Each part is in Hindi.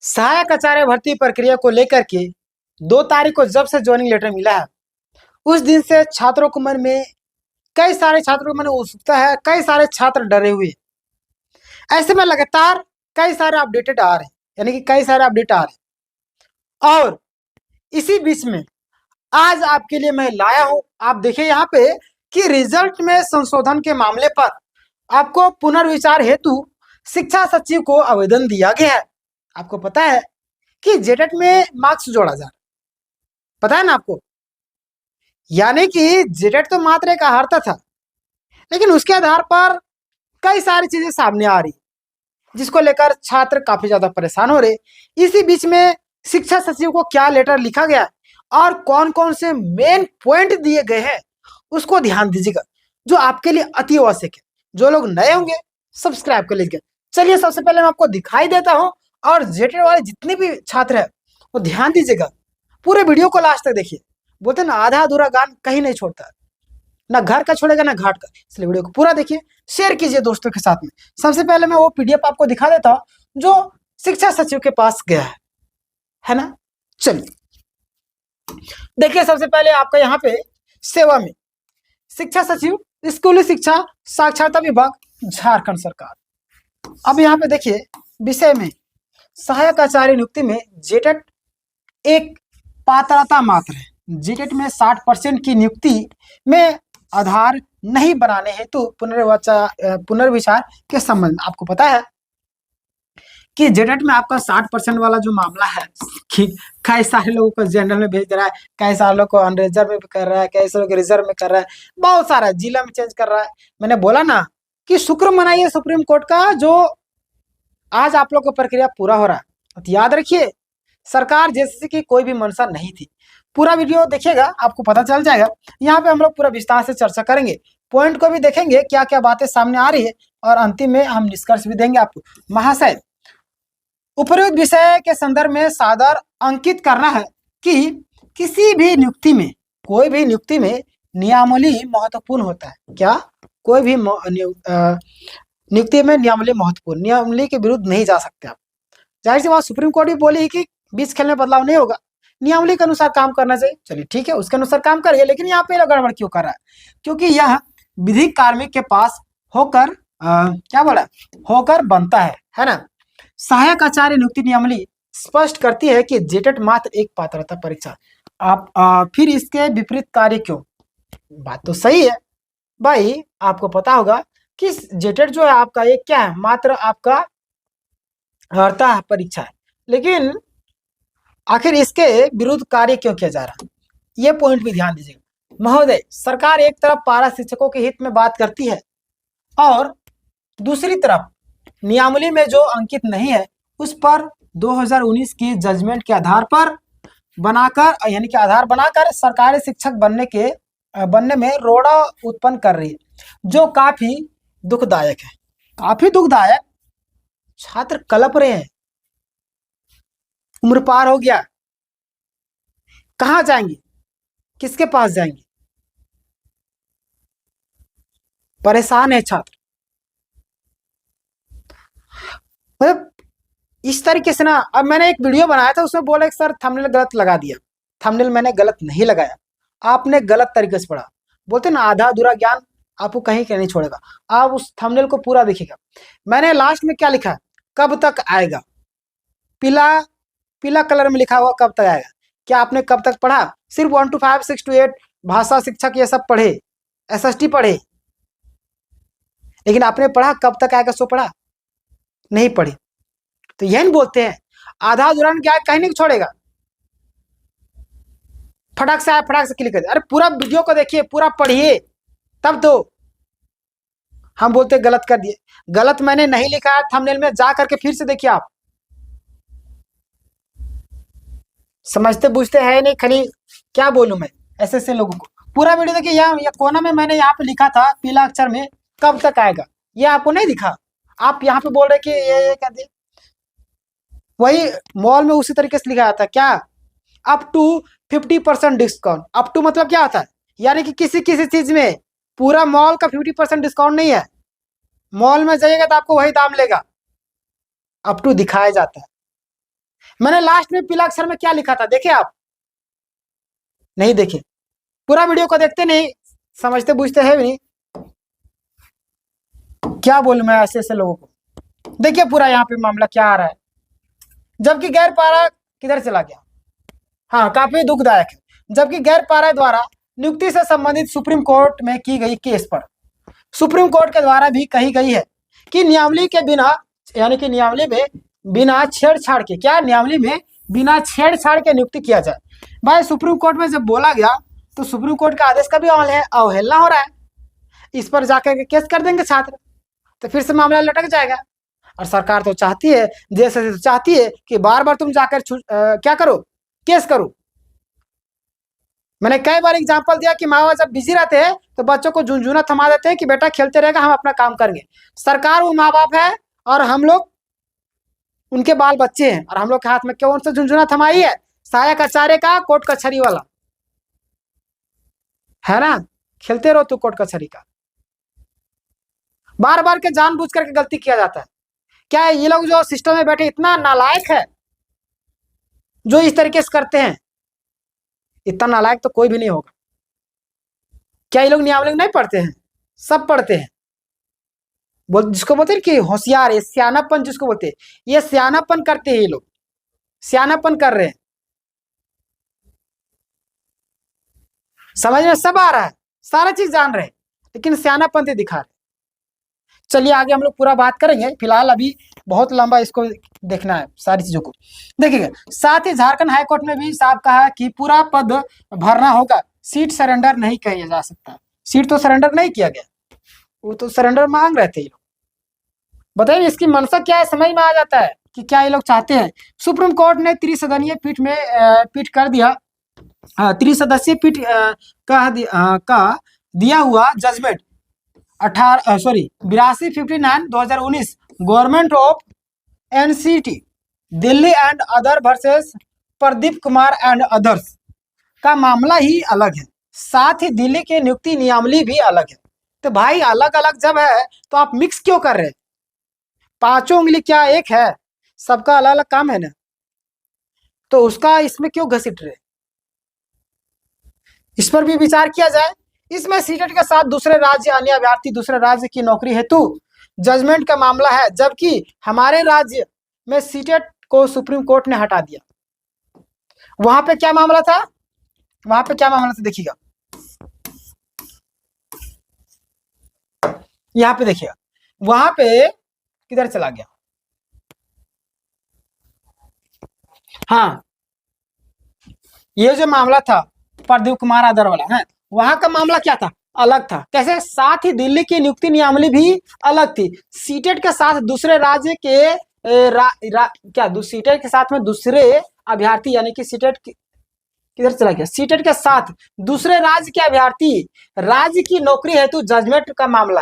सहायक आचार्य भर्ती प्रक्रिया को लेकर के 2 तारीख को जब से ज्वाइनिंग लेटर मिला है, उस दिन से छात्रों के मन में कई सारे छात्रों के मन में उत्सुकता है, कई सारे छात्र डरे हुए हैं। ऐसे में लगातार कई सारे अपडेटेड आ रहे हैं, यानी कि कई सारे अपडेट आ रहे हैं। और इसी बीच में आज आपके लिए मैं लाया हूं, आप देखिए यहाँ पे कि रिजल्ट में संशोधन के मामले पर आपको पुनर्विचार हेतु शिक्षा सचिव को आवेदन दिया गया है। आपको पता है कि जेटेट में मार्क्स जोड़ा जा रहा है, पता है ना आपको। यानी कि जेटेट तो मात्र एक अहर्ता था, लेकिन उसके आधार पर कई सारी चीजें सामने आ रही, जिसको लेकर छात्र काफी ज्यादा परेशान हो रहे। इसी बीच में शिक्षा सचिव को क्या लेटर लिखा गया और कौन कौन से मेन पॉइंट दिए गए हैं, उसको ध्यान दीजिएगा, जो आपके लिए अति आवश्यक है। जो लोग नए होंगे सब्सक्राइब कर लीजिएगा। चलिए सबसे पहले मैं आपको दिखाई देता हूं, और जेटेट वाले जितने भी छात्र हैं वो ध्यान दीजिएगा, पूरे वीडियो को लास्ट तक देखिए। बोलते ना, आधा अधूरा गान कहीं नहीं छोड़ता, ना घर का छोड़ेगा ना घाट का। इसलिए वीडियो को पूरा देखिए, शेयर कीजिए दोस्तों के साथ में। सबसे पहले मैं वो पीडीएफ आपको दिखा देता हूं जो शिक्षा सचिव के पास गया है ना। चलिए देखिए, सबसे पहले आपका यहाँ पे सेवा में शिक्षा सचिव, स्कूली शिक्षा साक्षरता विभाग, झारखंड सरकार। अब यहाँ पे देखिए विषय में सहायक आचार्य नियुक्ति में जेटेट एक पात्रता मात्र है। जेटेट में 60% की नियुक्ति में आधार नहीं बनाने हेतु पुनर्विचार के संबंध में आपको पता है कि जेटेट में आपका 60% वाला जो मामला है कि कई सारे लोगों को जनरल में भेज दे रहा है, कई सारे लोग को अनरिजर्व में कर रहा है, कई सारे लोग रिजर्व में कर रहा है, बहुत सारा जिला में चेंज कर रहा है। मैंने बोला ना कि शुक्र मनाइए सुप्रीम कोर्ट का, जो आज आप लोग का प्रक्रिया पूरा हो रहा है। तो याद रखिए, सरकार जैसे की कोई भी मंशा नहीं थी। पूरा वीडियो देखिएगा, आपको पता चल जाएगा। यहाँ पे हम लोग पूरा विस्तार से चर्चा करेंगे, पॉइंट को भी देखेंगे क्या क्या बातें सामने आ रही है, और अंतिम में हम निष्कर्ष भी देंगे आपको। महाशय, उपयुक्त विषय के संदर्भ में सादर अंकित करना है कि किसी भी नियुक्ति में, कोई भी नियुक्ति में नियमावली महत्वपूर्ण होता है। क्या? कोई भी नियुक्ति में नियमावली महत्वपूर्ण, नियमावली के विरुद्ध नहीं जा सकते आप। जाहिर सी बात, सुप्रीम कोर्ट भी बोली है कि बीच खेल में बदलाव नहीं होगा, नियमावली के अनुसार काम करना चाहिए। चलिए ठीक है, उसके अनुसार काम करिए, लेकिन यहाँ पे गड़बड़ क्यों कर रहा है? क्योंकि यह विधिक कार्मिक के पास होकर क्या बोला, होकर बनता है ना। सहायक आचार्य नियुक्ति नियमावली स्पष्ट करती है कि जेटेट मात्र एक पात्रता परीक्षा। आप फिर इसके विपरीत कार्य क्यों? बात तो सही है भाई, आपको पता होगा कि जेटेट जो है आपका एक क्या है, मात्र आपका अर्हता परीक्षा है, लेकिन आखिर इसके विरुद्ध कार्य क्यों किया जा रहा है, ये पॉइंट भी ध्यान दीजिएगा। महोदय, सरकार एक तरफ पारा शिक्षकों के हित में बात करती है, और दूसरी तरफ नियमावली में जो अंकित नहीं है उस पर 2019 की जजमेंट के आधार पर बनाकर, यानी कि आधार बनाकर सरकारी शिक्षक बनने में रोड़ा उत्पन्न कर रही है, जो काफी दुखदायक है। काफी दुखदायक। छात्र कलप रहे हैं, उम्र पार हो गया, कहां जाएंगे, किसके पास जाएंगे? परेशान है छात्र। मतलब इस तरीके से ना, अब मैंने एक वीडियो बनाया था, उसमें बोला कि सर थंबनेल गलत लगा दिया। थंबनेल मैंने गलत नहीं लगाया, आपने गलत तरीके से पढ़ा। बोलते ना, आधा अधूरा ज्ञान आपको कहीं के नहीं छोड़ेगा। आप उस थंबनेल को पूरा देखिएगा। मैंने लास्ट में क्या लिखा है, कब तक आएगा, पीला पीला कलर में लिखा हुआ कब तक आएगा। क्या आपने कब तक पढ़ा? सिर्फ 1 to 5, 6 to 8 भाषा शिक्षक ये सब पढ़े, SST पढ़े, लेकिन आपने पढ़ा कब तक आएगा सो पढ़ा? नहीं पढ़े। तो यही बोलते हैं, आधा अधूरा क्या कहीं नहीं छोड़ेगा। फटाक से आया, फटाक से क्लिक कर दे। अरे पूरा वीडियो को देखिए, पूरा पढ़िए, तब तो। हम बोलते गलत कर दिए। गलत मैंने नहीं लिखा है थंबनेल में, जा करके फिर से देखिए आप। समझते बुझते है नहीं, खाली क्या बोलूं मैं ऐसे लोगों को। पूरा वीडियो देखिए। यहाँ कोना में मैंने यहाँ पे लिखा था पीला अक्षर में, कब तक आएगा, ये आपको नहीं दिखा? आप यहाँ पे बोल रहे कि ये कर दिए। वही मॉल में उसी तरीके से लिखा था, क्या? Up to 50% discount. Up to मतलब क्या होता है, यानी कि किसी किसी चीज में। पूरा मॉल का 50% डिस्काउंट नहीं है। मॉल में जाइएगा तो आपको वही दाम लेगा, अप टू दिखाया जाता है। मैंने लास्ट में पीला अक्षर में क्या लिखा था, देखे आप? नहीं देखे? पूरा वीडियो को देखते नहीं, समझते बूझते है भी नहीं। क्या बोलूं मैं ऐसे ऐसे लोगों को। देखिए पूरा यहाँ पे मामला क्या आ रहा है, जबकि गैर पारा किधर चला गया। हाँ, काफी दुखदायक है। जबकि गैर पारा द्वारा नियुक्ति से संबंधित सुप्रीम कोर्ट में की गई केस पर सुप्रीम कोर्ट के द्वारा भी कही गई है कि नियमावली के बिना, यानी कि नियमावली में बिना छेड़छाड़ के, क्या नियमावली में बिना छेड़छाड़ के नियुक्ति किया जाए। भाई सुप्रीम कोर्ट में जब बोला गया तो सुप्रीम कोर्ट का आदेश का भी अवहेलना हो रहा है। इस पर जाकर के केस कर देंगे छात्र, तो फिर से मामला लटक जाएगा। और सरकार तो चाहती है, जैसे तो चाहती है कि बार बार तुम जाकर क्या करो, केस करो। मैंने कई बार एग्जांपल दिया कि माँ बाप जब बिजी रहते हैं तो बच्चों को झुंझुना थमा देते हैं कि बेटा खेलते रहेगा, हम अपना काम करेंगे। सरकार वो माँ बाप है और हम लोग उनके बाल बच्चे हैं, और हम लोग के हाथ में कौन सा झुंझुना थमाई है? साया कचारे का, कोट कचहरी वाला, है ना? खेलते रहो तो कोट कचहरी का। बार बार के जानबूझ करके गलती किया जाता है। क्या ये लोग जो सिस्टम में बैठे इतना नालायक है जो इस तरीके से करते हैं? इतना नालायक तो कोई भी नहीं होगा। क्या ये लोग नियमावली नहीं पढ़ते हैं? सब पढ़ते हैं। जिसको बोलते हैं कि होशियार है, सियानापन जिसको बोलते हैं, ये सियानापन करते हैं। ये लोग सियानापन कर रहे हैं, समझ में सब आ रहा है, सारा चीज जान रहे हैं, लेकिन सियानापन से दिखा रहे। चलिए आगे हम लोग पूरा बात करेंगे, फिलहाल अभी बहुत लंबा इसको देखना है सारी चीजों को। देखिएगा, साथ ही झारखंड हाईकोर्ट ने भी साफ कहा कि पूरा पद भरना होगा, सीट सरेंडर नहीं किया जा सकता। सीट तो सरेंडर नहीं किया गया, वो तो सरेंडर मांग रहे थे ये लोग। बताइए इसकी मंशा क्या है, समझ में आ जाता है कि क्या ये लोग चाहते हैं। सुप्रीम कोर्ट ने त्रिसदनीय पीठ में पीठ कर दिया, त्रिसदस्यीय पीठ का दिया हुआ judgement 8259/2019 government of NCT Delhi and other versus Pradeep Kumar and others का मामला ही अलग है, साथ ही दिल्ली के नियुक्ति नियमावली भी अलग है। तो भाई अलग अलग जब है तो आप मिक्स क्यों कर रहे हैं? पांचों उंगली क्या एक है? सबका अलग अलग काम है ना, तो उसका इसमें क्यों घसीट रहे? इस पर भी विचार किया जाए। इसमें सीटेट के साथ दूसरे राज्य अन्य अभ्यर्थी दूसरे राज्य की नौकरी हेतु जजमेंट का मामला है, जबकि हमारे राज्य में सीटेट को सुप्रीम कोर्ट ने हटा दिया। वहां पे क्या मामला था? वहां पे क्या मामला था देखिएगा, यहां पे देखिएगा, वहां पे किधर चला गया? हाँ, ये जो मामला था प्रदीप कुमार आदर वाला है, वहां का मामला क्या था? अलग था। कैसे? साथ ही दिल्ली की नियुक्ति नियमावली भी अलग थी। सीटेट के साथ दूसरे राज्य के सीटेट के साथ में दूसरे अभ्यर्थी, यानी कि सीटेट किधर चला गया? सीटेट के साथ दूसरे राज्य के अभ्यर्थी राज्य की नौकरी हेतु जजमेंट का मामला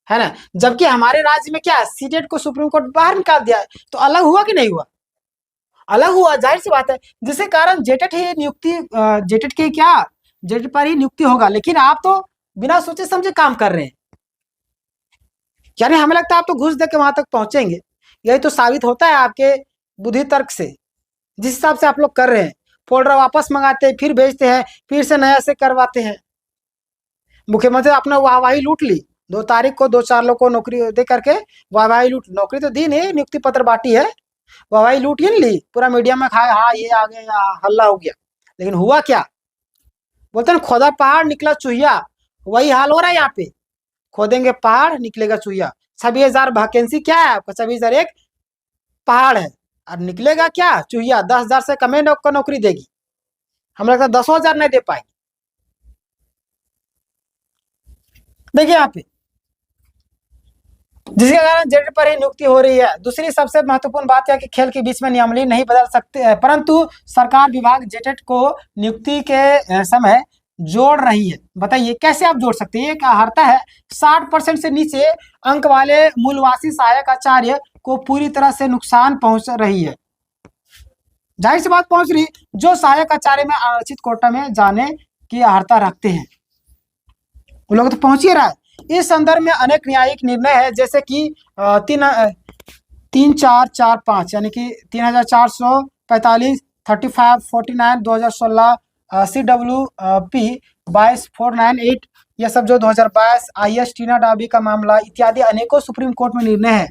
है ना? जबकि हमारे राज्य में क्या, सीटेट को सुप्रीम कोर्ट बाहर निकाल दिया है। तो अलग हुआ कि नहीं हुआ? अलग हुआ, जाहिर सी बात है। जिसके कारण जेटेट ही नियुक्ति, जेटेट के क्या, जेटेट पर ही नियुक्ति होगा। लेकिन आप तो बिना सोचे समझे काम कर रहे हैं, यानी हमें लगता है आप तो घूस दे के वहां तक पहुंचेंगे। यही तो साबित होता है आपके बुद्धि तर्क से, जिस हिसाब से आप लोग कर रहे हैं। फोल्डर वापस मंगाते हैं, फिर भेजते हैं, फिर से नया से करवाते हैं। मुख्यमंत्री अपना वाहवाही लूट ली, 2 तारीख को 2-4 लोग को नौकरी दे करके वाहवाही लूट, नौकरी तो दी नहीं, नियुक्ति पत्र बांटी है, वाहवाही लूट ही नहीं ली, पूरा मीडिया में खाया, हाँ ये आ गया, हल्ला हो गया। लेकिन हुआ क्या? बोलते हैं खोदा पहाड़ निकला चूहिया, वही हाल हो रहा है यहाँ पे। खोदेंगे पहाड़ निकलेगा चूहिया। 26,000 वैकेंसी क्या है आपका? 26,001 पहाड़ है, और निकलेगा क्या? चूहिया। 10,000 से कम नौकरी देगी, हमें लगता है 10,000 नहीं दे पाएगी। देखिए यहाँ पे, जिसके कारण जेटेट पर ही नियुक्ति हो रही है। दूसरी सबसे महत्वपूर्ण बात है कि खेल के बीच में नियमावली नहीं बदल सकते हैं, परंतु सरकार विभाग जेटेट को नियुक्ति के समय जोड़ रही है। बताइए कैसे आप जोड़ सकते हैं? क्या हरता है 60% से नीचे अंक वाले मूलवासी सहायक आचार्य को पूरी तरह से नुकसान पहुंच रही है। जाहिर सी बात पहुंच रही, जो सहायक आचार्य में आरक्षित कोटा में जाने की अर्हता रखते हैं, वो लोग तो पहुंच ही रहा है। इस संदर्भ में अनेक न्यायिक निर्णय है, जैसे कि 3,445 यानी कि 3,400 45 35 49 2016 CWP 22498, यह सब जो 2022 IS टीना डाबी का मामला इत्यादि अनेकों सुप्रीम कोर्ट में निर्णय है,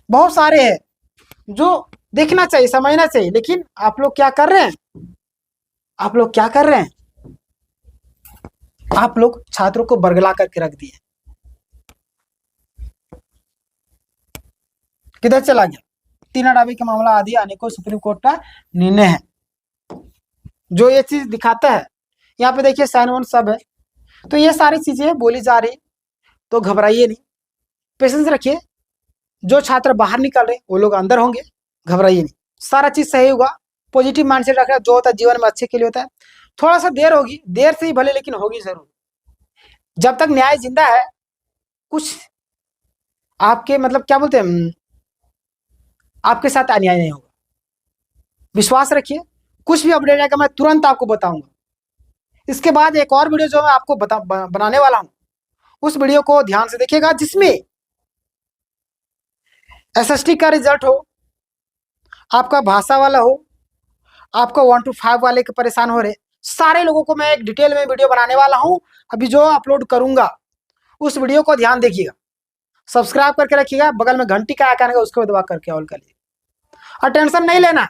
बहुत सारे हैं जो देखना चाहिए, समझना चाहिए। लेकिन आप लोग क्या कर रहे हैं, आप लोग क्या कर रहे हैं, आप लोग छात्रों को बरगला करके रख दिए। किधर चला गया? टीना डाबी का मामला आदि अनेकों सुप्रीम कोर्ट का निर्णय है जो ये चीज दिखाता है। यहाँ पे देखिए साइन वन सब है, तो ये सारी चीजें बोली जा रही, तो घबराइए नहीं, पेशेंस रखिए। जो छात्र बाहर निकल रहे वो लोग अंदर होंगे, घबराइए नहीं, सारा चीज सही होगा। पॉजिटिव माइंडसेट रखना जो होता है जीवन में अच्छे के लिए होता है। थोड़ा सा देर होगी, देर से ही भले, लेकिन होगी जरूर। जब तक न्याय जिंदा है, कुछ आपके मतलब क्या बोलते हैं, आपके साथ अन्याय नहीं होगा, विश्वास रखिए। कुछ भी अपडेट आएगा मैं तुरंत आपको बताऊंगा। इसके बाद एक और वीडियो जो मैं आपको बनाने वाला हूं, उस वीडियो को ध्यान से देखिएगा, जिसमें एसएसटी का रिजल्ट हो, आपका भाषा वाला हो, आपका 1 to 5 वाले के परेशान हो रहे, सारे लोगों को मैं एक डिटेल में वीडियो बनाने वाला हूं। अभी जो अपलोड करूंगा उस वीडियो को ध्यान देखिएगा, सब्सक्राइब करके रखिएगा, बगल में घंटी का आइकन है उसको दबा करके ऑल कर लीजिए। और टेंशन नहीं लेना,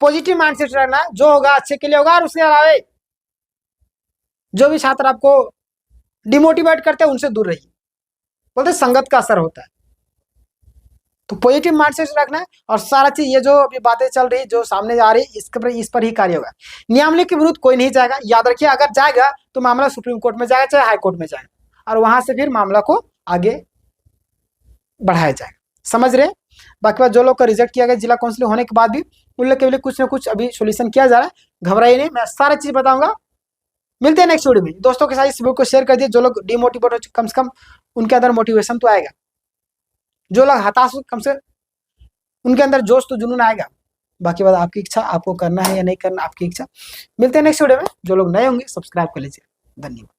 पॉजिटिव माइंडसेट रखना, जो होगा अच्छे के लिए होगा। और उसके अलावा जो भी छात्र आपको डिमोटिवेट करते हैं उनसे दूर रहिए, बोलते संगत का असर होता है। तो पॉजिटिव माइंडसेट रखना है, और सारा चीज ये जो अभी बातें चल रही, जो सामने जा रही, इस पर ही कार्य होगा। नियमावली के विरुद्ध कोई नहीं जाएगा, याद रखिए। अगर जाएगा तो मामला सुप्रीम कोर्ट में जाएगा, चाहे हाई कोर्ट में जाएगा, और वहां से फिर मामला को आगे बढ़ाया जाएगा, समझ रहे। बाकी बात जो लोग का रिजेक्ट किया गया जिला काउंसिल होने के बाद भी, उन लोग के लिए कुछ ना कुछ अभी सोल्यूशन किया जा रहा है, घबराइए नहीं, मैं सारा चीज बताऊंगा। मिलते हैं नेक्स्ट वीडियो में। दोस्तों के साथ इस वीडियो को शेयर कर दिए, जो लोग डिमोटिवेट हो कम से कम उनके अंदर मोटिवेशन तो आएगा, जो लोग हताश हो कम से उनके अंदर जोश तो जुनून आएगा। बाकी बात आपकी इच्छा, आपको करना है या नहीं करना आपकी इच्छा। मिलते हैं नेक्स्ट वीडियो में। जो लोग नए होंगे सब्सक्राइब कर लीजिए। धन्यवाद।